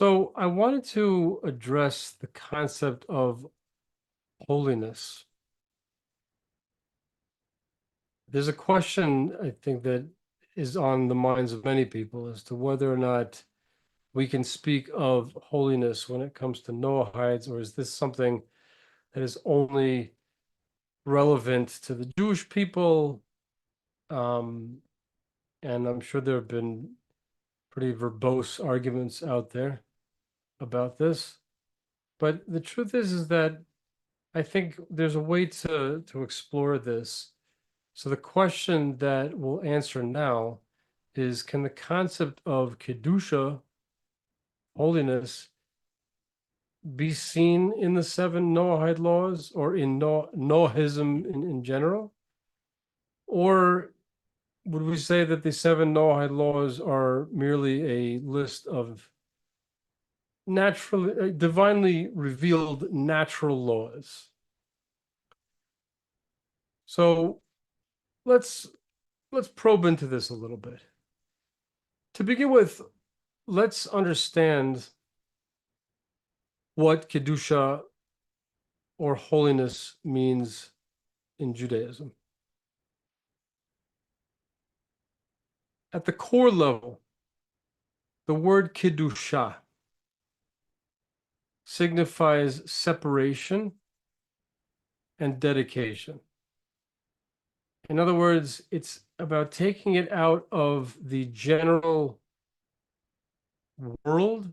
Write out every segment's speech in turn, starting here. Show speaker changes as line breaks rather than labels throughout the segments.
So I wanted to address the concept of holiness. There's a question, I think, that is on the minds of many people as to whether or not we can speak of holiness when it comes to Noahides, or is this something that is only relevant to the Jewish people? And I'm sure there have been pretty verbose arguments out there about this. But the truth is that I think there's a way to explore this. So the question that we'll answer now is, can the concept of Kedusha, holiness, be seen in the seven Noahide laws or in Noahism in general? Or would we say that the seven Noahide laws are merely a list of naturally, divinely revealed natural laws? So let's probe into this a little bit. To begin with, let's understand what Kedusha or holiness means in Judaism. At the core level, the word Kedusha signifies separation and dedication. In other words, it's about taking it out of the general world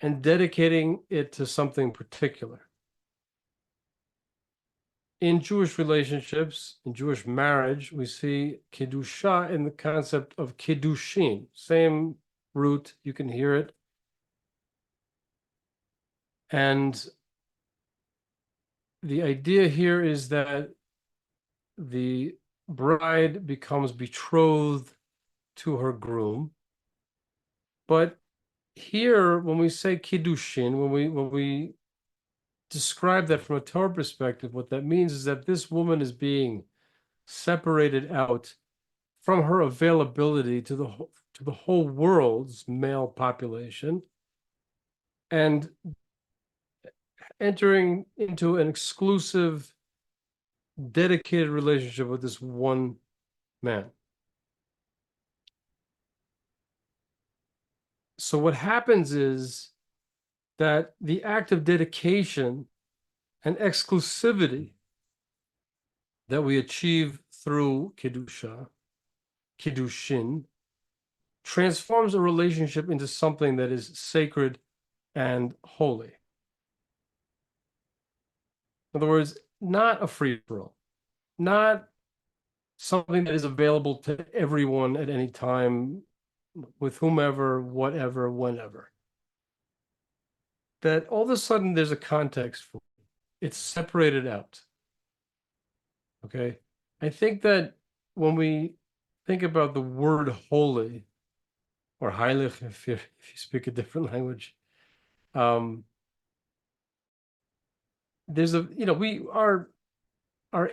and dedicating it to something particular. In Jewish relationships, in Jewish marriage, we see Kedusha in the concept of Kiddushin, same root, you can hear it. And the idea here is that the bride becomes betrothed to her groom. But here, when we say Kiddushin, when we describe that from a Torah perspective, what that means is that this woman is being separated out from her availability to the whole world's male population and entering into an exclusive, dedicated relationship with this one man. So what happens is that the act of dedication and exclusivity that we achieve through Kedusha, Kiddushin, transforms a relationship into something that is sacred and holy. In other words, not a free-for-all, not something that is available to everyone at any time, with whomever, whatever, whenever. That all of a sudden there's a context for it. It's separated out. Okay? I think that when we think about the word holy, or heilig, if you speak a different language, there's our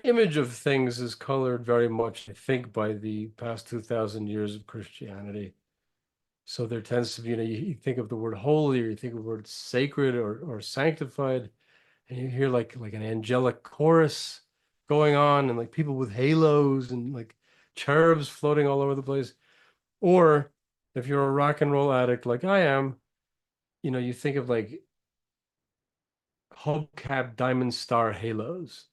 image of things is colored very much, I think, by the past 2,000 years of Christianity. So there tends to be, you think of the word holy, or you think of the word sacred or sanctified, and you hear like an angelic chorus going on, and like people with halos and like cherubs floating all over the place. Or if you're a rock and roll addict like I am, you think of like hubcap diamond star halos.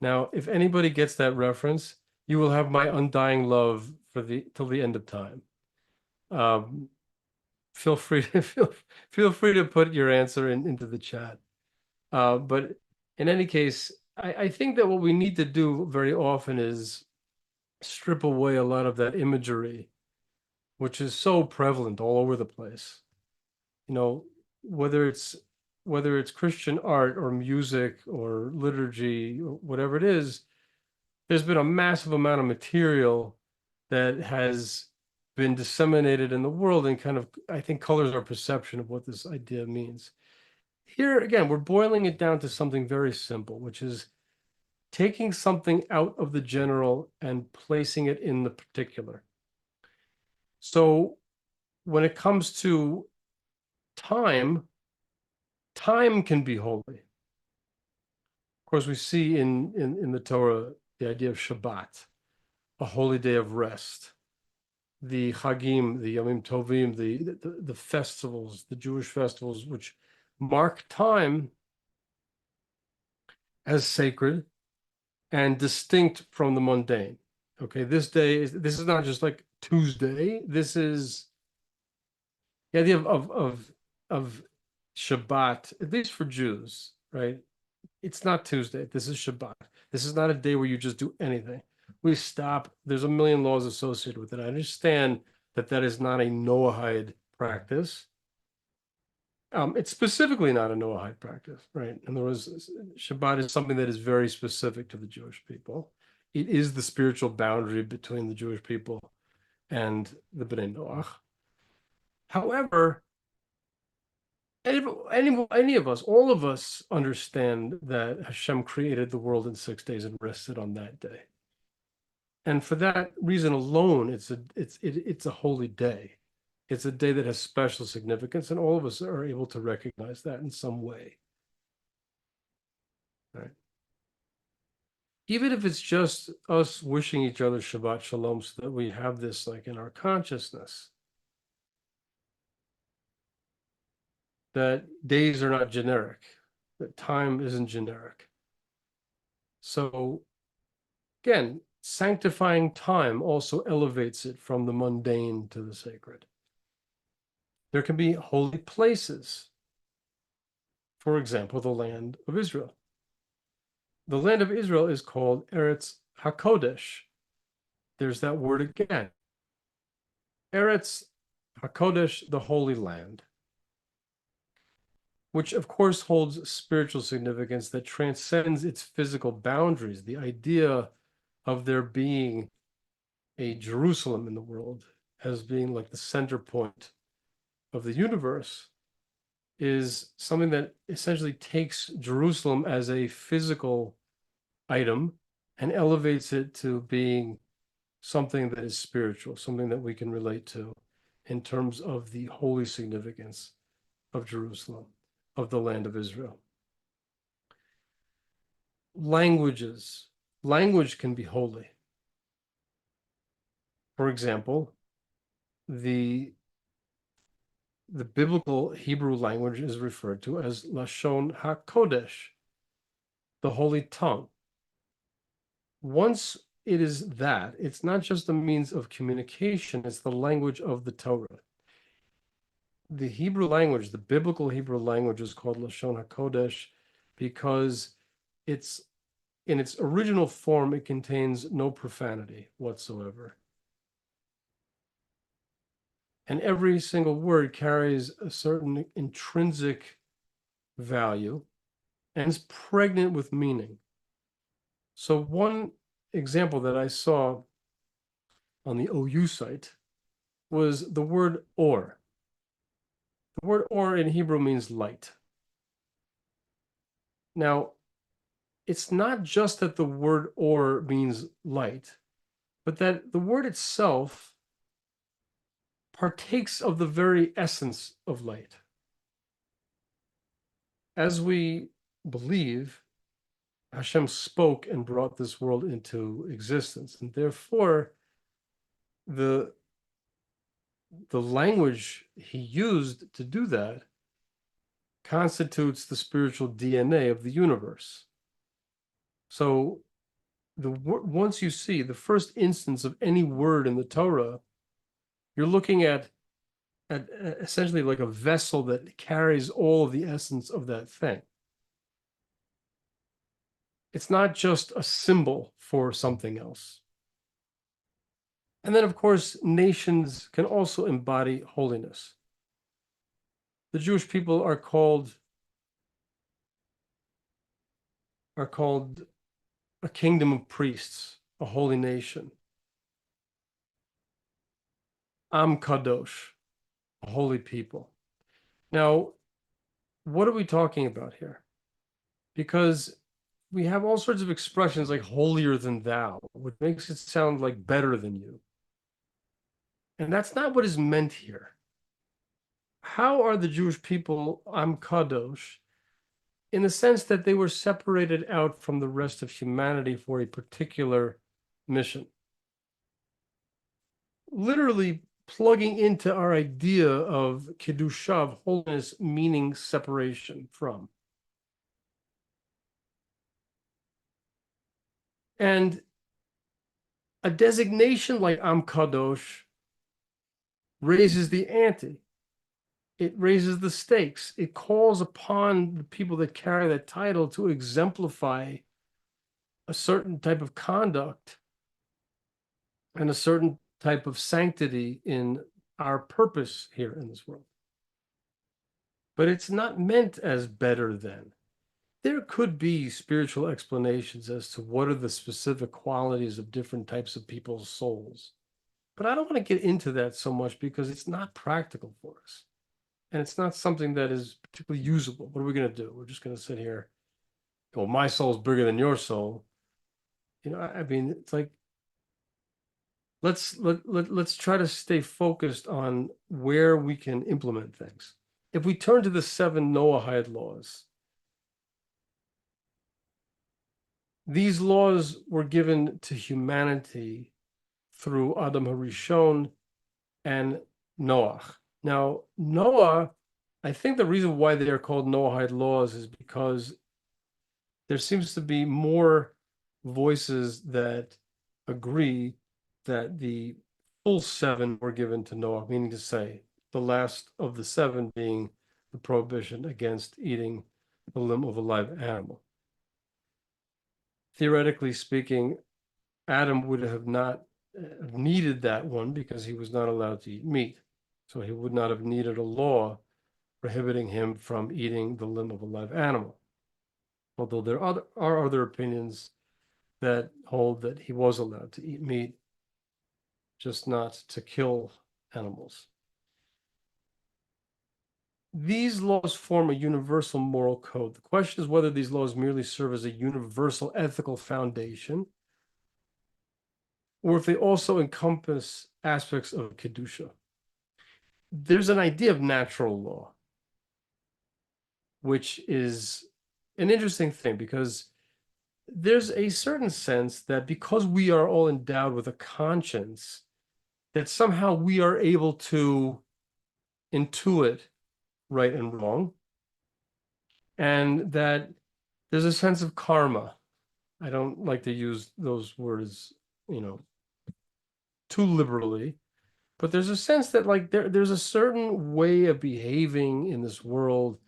Now, if anybody gets that reference, you will have my undying love till the end of time. Feel free to put your answer into the chat. But in any case, I think that what we need to do very often is strip away a lot of that imagery, which is so prevalent all over the place. Whether it's Christian art or music or liturgy, or whatever it is, there's been a massive amount of material that has been disseminated in the world and kind of, I think, colors our perception of what this idea means. Here, again, we're boiling it down to something very simple, which is taking something out of the general and placing it in the particular. So when it comes to time can be holy. Of course, we see in the Torah the idea of Shabbat, a holy day of rest. The Chagim, the Yomim Tovim, the festivals, the Jewish festivals, which mark time as sacred and distinct from the mundane. Okay, this is not just like Tuesday. This is the idea of Shabbat, at least for Jews, right? It's not Tuesday. This is Shabbat. This is not a day where you just do anything. We stop. There's a million laws associated with it. I understand that is not a Noahide practice. It's specifically not a Noahide practice, right? In other words, Shabbat is something that is very specific to the Jewish people. It is the spiritual boundary between the Jewish people and the B'nai Noach. However, any of us, all of us understand that Hashem created the world in 6 days and rested on that day. And for that reason alone, it's a holy day. It's a day that has special significance, and all of us are able to recognize that in some way. Right? Even if it's just us wishing each other Shabbat Shalom so that we have this like in our consciousness, that days are not generic, that time isn't generic. So again, sanctifying time also elevates it from the mundane to the sacred. There can be holy places. For example, the land of Israel. The land of Israel is called Eretz HaKodesh. There's that word again. Eretz HaKodesh, the Holy Land, which of course holds spiritual significance that transcends its physical boundaries. The idea of there being a Jerusalem in the world as being like the center point of the universe is something that essentially takes Jerusalem as a physical item and elevates it to being something that is spiritual, something that we can relate to in terms of the holy significance of Jerusalem, of the land of Israel. Language can be holy. For example, the biblical Hebrew language is referred to as Lashon HaKodesh, the holy tongue. Once it is that, it's not just a means of communication, it's the language of the Torah. The Hebrew language, the biblical Hebrew language, is called Lashon HaKodesh because it's in its original form, it contains no profanity whatsoever. And every single word carries a certain intrinsic value and is pregnant with meaning. So one example that I saw on the OU site was the word or. The word or in Hebrew means light. Now, it's not just that the word or means light, but that the word itself partakes of the very essence of light. As we believe, Hashem spoke and brought this world into existence, and therefore the language he used to do that constitutes the spiritual DNA of the universe. So once you see the first instance of any word in the Torah, you're looking at essentially like a vessel that carries all of the essence of that thing. It's not just a symbol for something else. And then, of course, nations can also embody holiness. The Jewish people are called a kingdom of priests, a holy nation. Am Kadosh, a holy people. Now, what are we talking about here? Because we have all sorts of expressions like holier than thou, which makes it sound like better than you. And that's not what is meant here. how are the Jewish people Am Kadosh, in the sense that they were separated out from the rest of humanity for a particular mission? Literally plugging into our idea of Kedusha, of holiness, meaning separation from. And a designation like Am Kadosh raises the ante. It raises the stakes. It calls upon the people that carry that title to exemplify a certain type of conduct and a certain type of sanctity in our purpose here in this world. But it's not meant as better than. There could be spiritual explanations as to what are the specific qualities of different types of people's souls. But I don't want to get into that so much because it's not practical for us. And it's not something that is particularly usable. What are we going to do? We're just going to sit here. Well, my soul's bigger than your soul. I mean, it's like, let's try to stay focused on where we can implement things. If we turn to the 7 Noahide laws, these laws were given to humanity through Adam HaRishon and Noah. Now, Noah, I think the reason why they are called Noahide laws is because there seems to be more voices that agree that the full 7 were given to Noah, meaning to say, the last of the 7 being the prohibition against eating the limb of a live animal. Theoretically speaking, Adam would have not needed that one because he was not allowed to eat meat. So he would not have needed a law prohibiting him from eating the limb of a live animal. Although there are other opinions that hold that he was allowed to eat meat, just not to kill animals. These laws form a universal moral code. The question is whether these laws merely serve as a universal ethical foundation, or if they also encompass aspects of Kedusha. There's an idea of natural law, which is an interesting thing because there's a certain sense that because we are all endowed with a conscience, that somehow we are able to intuit right and wrong, and that there's a sense of karma. I don't like to use those words, too liberally, but there's a sense that like there's a certain way of behaving in this world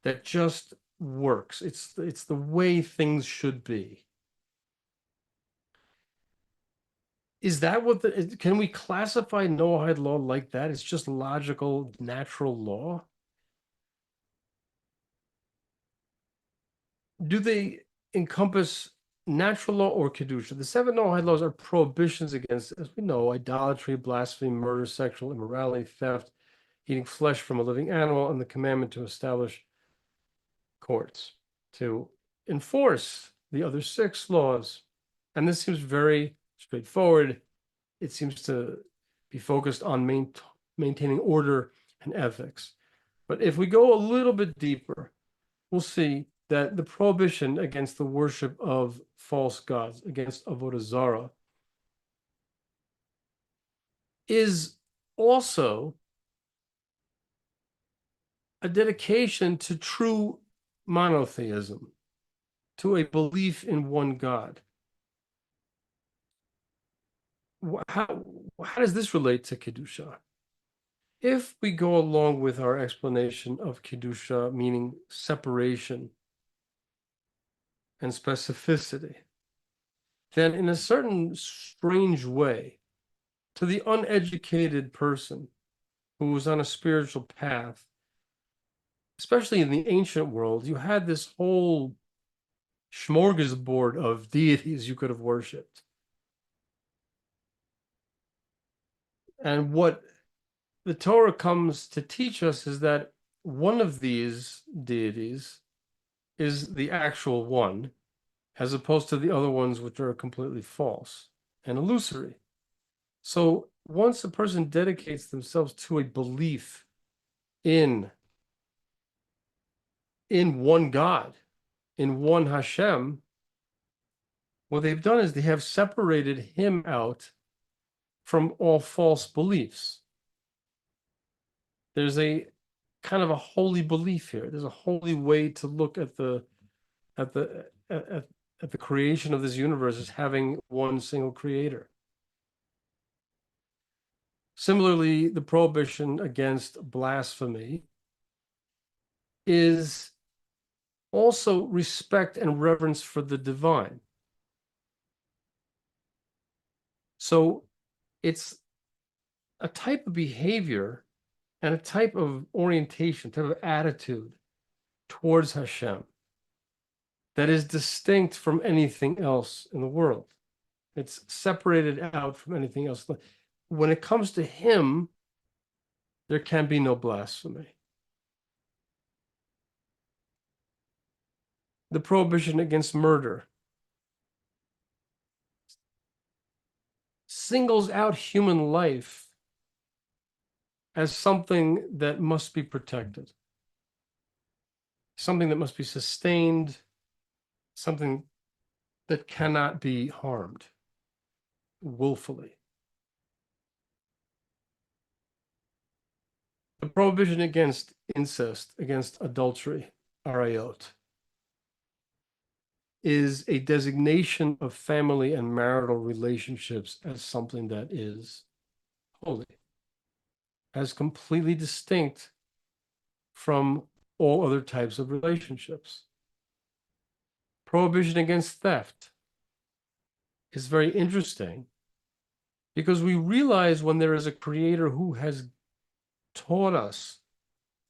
that just works. It's the way things should be. Is that can we classify Noahide law like that? It's just logical, natural law? Do they encompass natural law or Kedusha? The 7 Noahide laws are prohibitions against, as we know, idolatry, blasphemy, murder, sexual immorality, theft, eating flesh from a living animal, and the commandment to establish courts to enforce the other 6 laws. And this seems very straightforward. It seems to be focused on maintaining order and ethics. But if we go a little bit deeper, we'll see that the prohibition against the worship of false gods, against Avodah Zarah, is also a dedication to true monotheism, to a belief in one God. How does this relate to Kedusha? If we go along with our explanation of Kedusha, meaning separation and specificity, then in a certain strange way, to the uneducated person who was on a spiritual path, especially in the ancient world, you had this whole smorgasbord of deities you could have worshipped. And what the Torah comes to teach us is that one of these deities is the actual one, as opposed to the other ones which are completely false and illusory. So once a person dedicates themselves to a belief in one God, in one Hashem, what they've done is they have separated him out from all false beliefs. There's a kind of a holy belief here. There's a holy way to look at the creation of this universe as having one single creator. Similarly, the prohibition against blasphemy is also respect and reverence for the divine. So it's a type of behavior and a type of orientation, type of attitude towards Hashem that is distinct from anything else in the world. It's separated out from anything else. When it comes to him, there can be no blasphemy. The prohibition against murder singles out human life as something that must be protected, something that must be sustained, something that cannot be harmed willfully. The prohibition against incest, against adultery, arayot, is a designation of family and marital relationships as something that is holy, as completely distinct from all other types of relationships. Prohibition against theft is very interesting because we realize when there is a creator who has taught us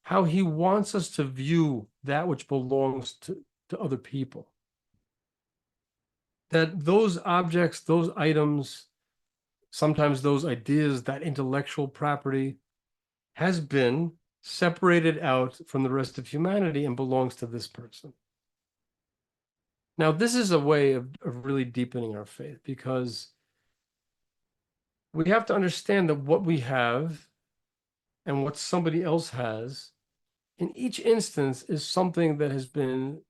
how he wants us to view that which belongs to other people, that those objects, those items, sometimes those ideas, that intellectual property has been separated out from the rest of humanity and belongs to this person. Now, this is a way of really deepening our faith because we have to understand that what we have and what somebody else has in each instance is something that has been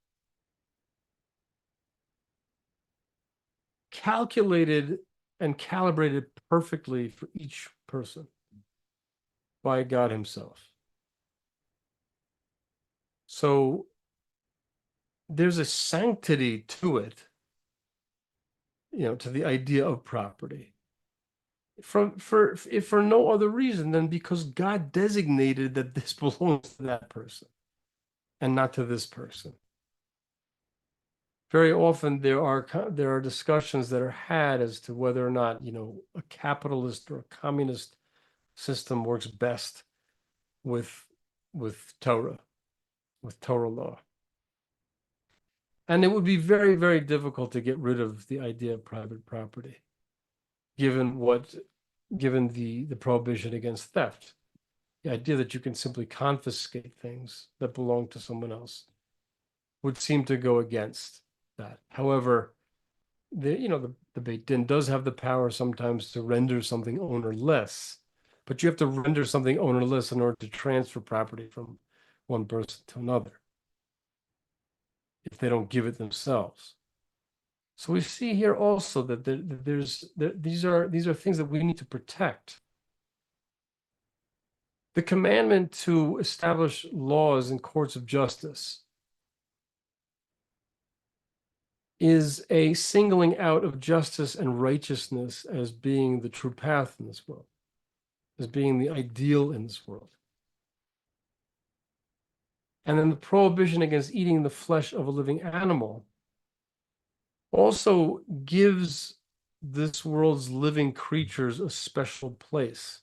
calculated and calibrated perfectly for each person by God himself. So there's a sanctity to it, to the idea of property. If for no other reason than because God designated that this belongs to that person and not to this person. Very often there are discussions that are had as to whether or not, a capitalist or a communist system works best with Torah, with Torah law. And it would be very, very difficult to get rid of the idea of private property, given the prohibition against theft. The idea that you can simply confiscate things that belong to someone else would seem to go against that. However, the Beit Din does have the power sometimes to render something ownerless, but you have to render something ownerless in order to transfer property from one person to another if they don't give it themselves. So we see here also that these are things that we need to protect. The commandment to establish laws in courts of justice is a singling out of justice and righteousness as being the true path in this world, as being the ideal in this world. And then the prohibition against eating the flesh of a living animal also gives this world's living creatures a special place,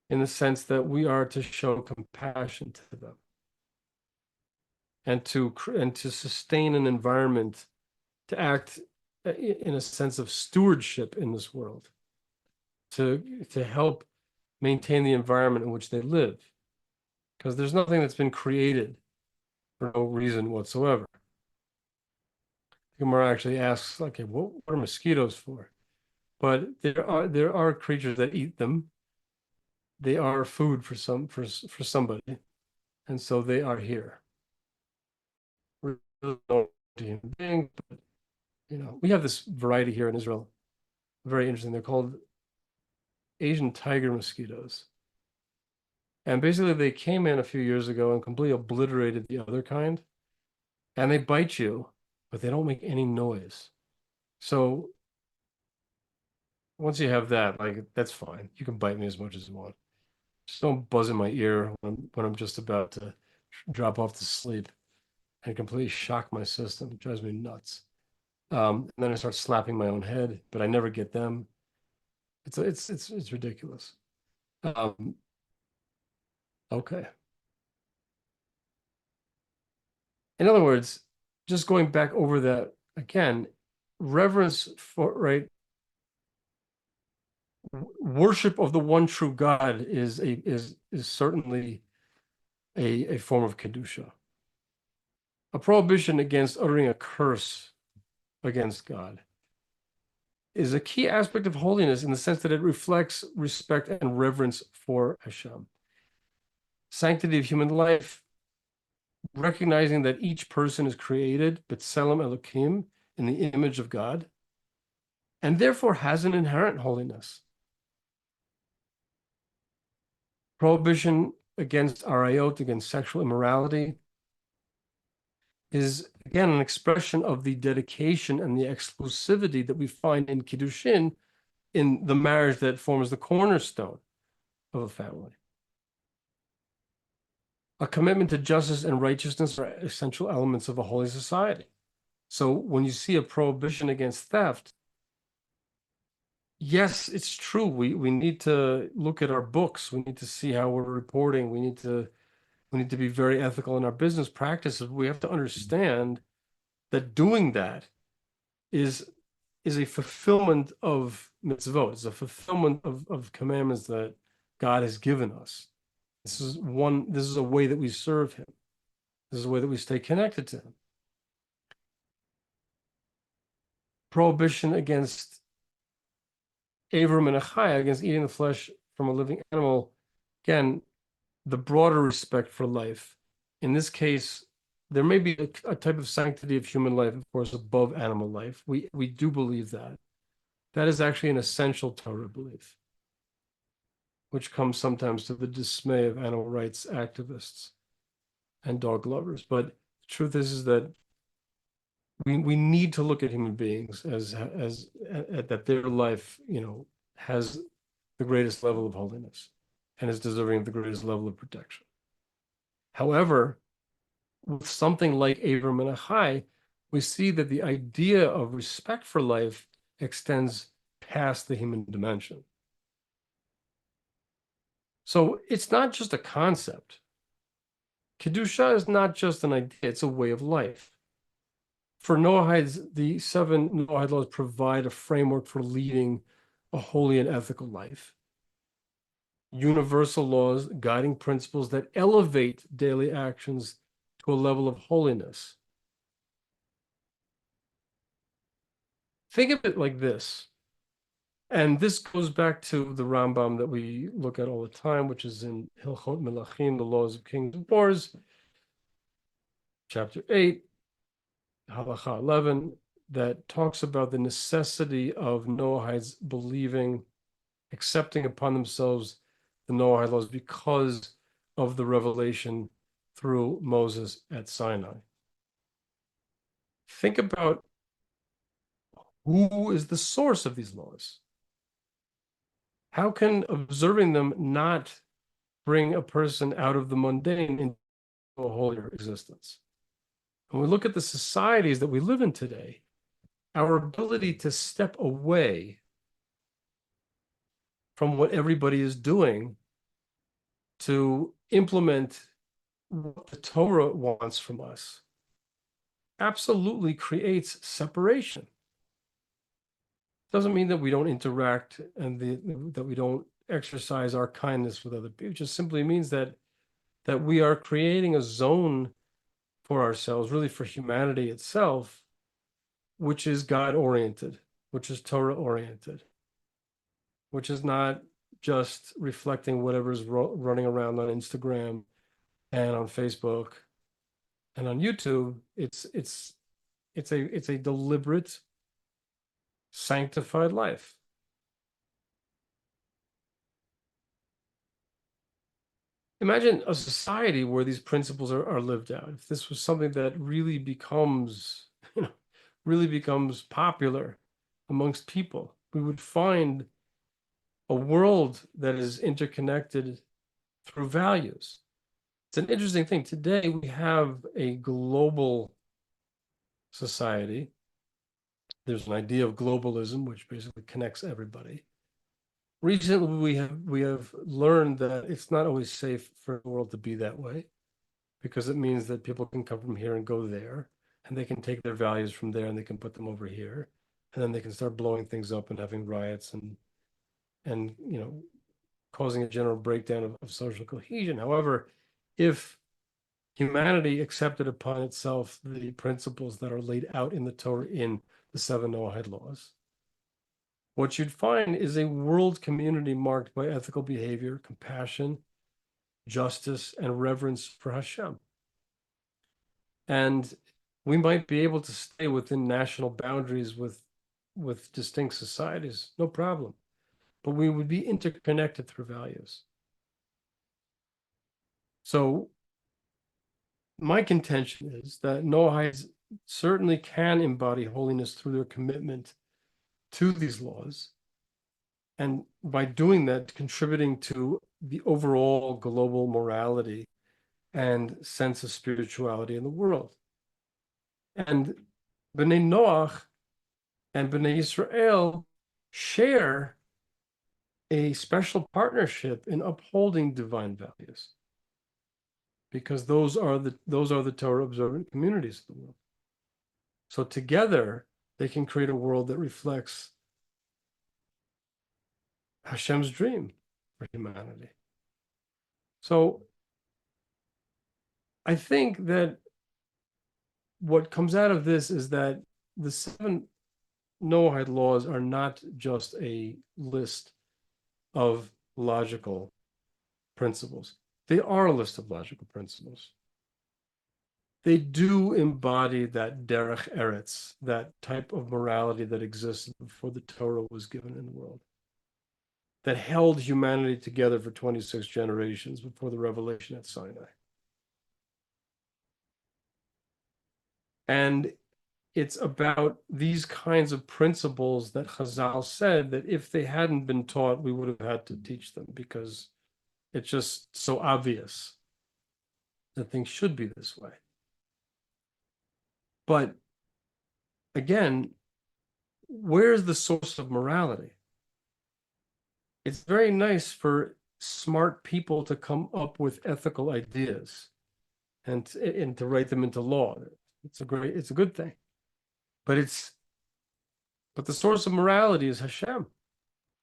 in the sense that we are to show compassion to them and to sustain an environment, to act in a sense of stewardship in this world, to help maintain the environment in which they live, because there's nothing that's been created for no reason whatsoever. Gemara actually asks, okay, what are mosquitoes for? But there are creatures that eat them, they are food for somebody, and so they are here. We really don't human being, but we have this variety here in Israel. Very interesting. They're called Asian tiger mosquitoes. And basically they came in a few years ago and completely obliterated the other kind. And they bite you, but they don't make any noise. So once you have that, like that's fine. You can bite me as much as you want. Just don't buzz in my ear when I'm just about to drop off to sleep and completely shock my system. It drives me nuts. And then I start slapping my own head, but I never get them. It's ridiculous. Um, okay. In other words, just going back over that again, reverence for worship of the one true God is certainly a form of Kedusha. A prohibition against uttering a curse against God is a key aspect of holiness in the sense that it reflects respect and reverence for Hashem. Sanctity of human life, recognizing that each person is created, B'Tselem Elokim, in the image of God, and therefore has an inherent holiness. Prohibition against arayot, against sexual immorality, is again an expression of the dedication and the exclusivity that we find in Kiddushin, in the marriage that forms the cornerstone of a family. A commitment to justice and righteousness are essential elements of a holy society. So when you see a prohibition against theft, yes, it's true. We need to look at our books. We need to see how we're reporting. We need to be very ethical in our business practices. We have to understand that doing that is a fulfillment of mitzvot. It's a fulfillment of commandments that God has given us. This is a way that we serve him. This is a way that we stay connected to him. Prohibition against Avram and Achai, against eating the flesh from a living animal. Again, the broader respect for life. In this case, there may be a type of sanctity of human life, of course, above animal life. We do believe that. That is actually an essential Torah belief, which comes sometimes to the dismay of animal rights activists and dog lovers. But the truth is that we need to look at human beings as that their life, has the greatest level of holiness and is deserving of the greatest level of protection. However, with something like Avram and Achai, we see that the idea of respect for life extends past the human dimension. So it's not just a concept. Kedusha is not just an idea, it's a way of life. For Noahides, the 7 Noahide laws provide a framework for leading a holy and ethical life. Universal laws, guiding principles that elevate daily actions to a level of holiness. Think of it like this, and this goes back to the Rambam that we look at all the time, which is in Hilchot Melachim, the Laws of Kings and Wars, chapter 8, Halacha 11, that talks about the necessity of Noahides believing, accepting upon themselves the Noahide laws because of the revelation through Moses at Sinai. Think about who is the source of these laws. How can observing them not bring a person out of the mundane into a holier existence? When we look at the societies that we live in today, our ability to step away from what everybody is doing to implement what the Torah wants from us absolutely creates separation. Doesn't mean that we don't interact and that we don't exercise our kindness with other people. It just simply means that we are creating a zone for ourselves, really for humanity itself, which is God-oriented, which is Torah-oriented, which is not just reflecting whatever's running around on Instagram and on Facebook and on YouTube. It's a deliberate, sanctified life. Imagine a society where these principles are lived out. If this was something that really becomes, really becomes popular amongst people, we would find a world that is interconnected through values. It's an interesting thing. Today we have a global society. There's an idea of globalism, which basically connects everybody. Recently, we have learned that it's not always safe for the world to be that way, because it means that people can come from here and go there, and they can take their values from there and they can put them over here, and then they can start blowing things up and having riots and causing a general breakdown of social cohesion. However, if humanity accepted upon itself the principles that are laid out in the Torah in the 7 Noahide laws, what you'd find is a world community marked by ethical behavior, compassion, justice, and reverence for Hashem. And we might be able to stay within national boundaries with distinct societies, no problem. But we would be interconnected through values. So my contention is that Noahides certainly can embody holiness through their commitment to these laws, and by doing that, contributing to the overall global morality and sense of spirituality in the world. And B'nai Noach and B'nai Israel share a special partnership in upholding divine values, because those are the Torah observant communities of the world. So together, they can create a world that reflects Hashem's dream for humanity. So I think that what comes out of this is that the 7 Noahide laws are not just a list of logical principles. They are a list of logical principles. They do embody that derech eretz, that type of morality that existed before the Torah was given in the world, that held humanity together for 26 generations before the revelation at Sinai. And it's about these kinds of principles that Chazal said that if they hadn't been taught, we would have had to teach them, because it's just so obvious that things should be this way. But again, where's the source of morality? It's very nice for smart people to come up with ethical ideas and to write them into law. It's a good thing. But the source of morality is Hashem.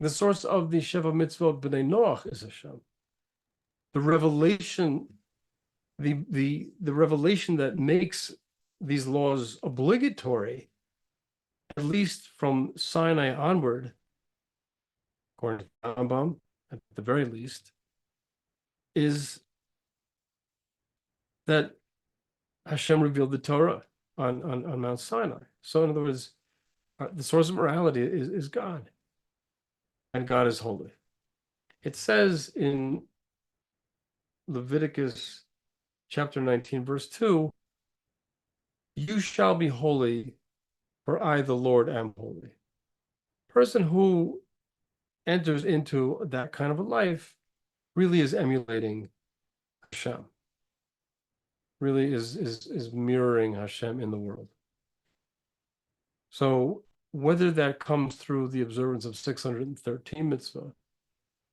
The source of the Sheva Mitzvot B'nai Noach is Hashem. The revelation, the revelation that makes these laws obligatory, at least from Sinai onward, according to Rambam, at the very least, is that Hashem revealed the Torah on Mount Sinai. So in other words, the source of morality is God, and God is holy. It says in Leviticus chapter 19, verse 2, "You shall be holy, for I, the Lord, am holy." Person who enters into that kind of a life really is emulating Hashem, really is mirroring Hashem in the world. So whether that comes through the observance of 613 mitzvah,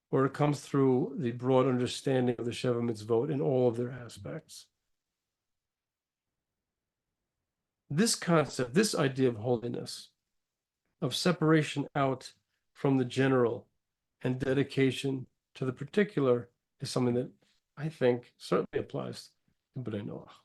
or it comes through the broad understanding of the Sheva mitzvot in all of their aspects, this concept, this idea of holiness, of separation out from the general and dedication to the particular, is something that I think certainly applies to B'nai Noach.